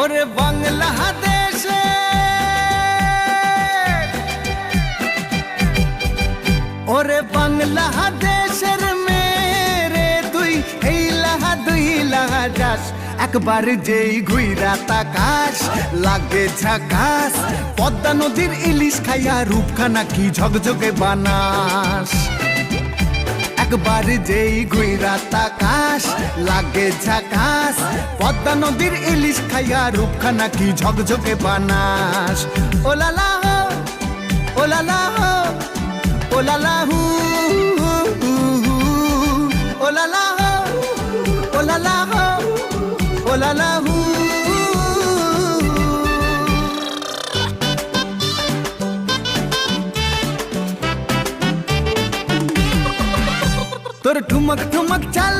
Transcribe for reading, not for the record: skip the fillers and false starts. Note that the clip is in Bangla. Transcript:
ওরে বাংলাদেশে ওরে বাংলাদেশের মেরে তুই এই লাহা দুই লাহা যাস একবার যেই ঘুইরা তাকাস লাগে ঝাকাস পদ্মা নদীর ইলিশ খাইয়া রূপখানা কি ঝকঝকে বানাস একবার যেই ঘুইরা তাকাস লাগে ঝাকাস পদ্মা নদীর ইলিশ খাইয়া রূপখানা কি ঝকঝকে বানাস ওলালা হো ওলালা হো ওলালা হু ওলালা হো ওলালা হো ওলালা হু তোর ঠুমক ঠুমক চাল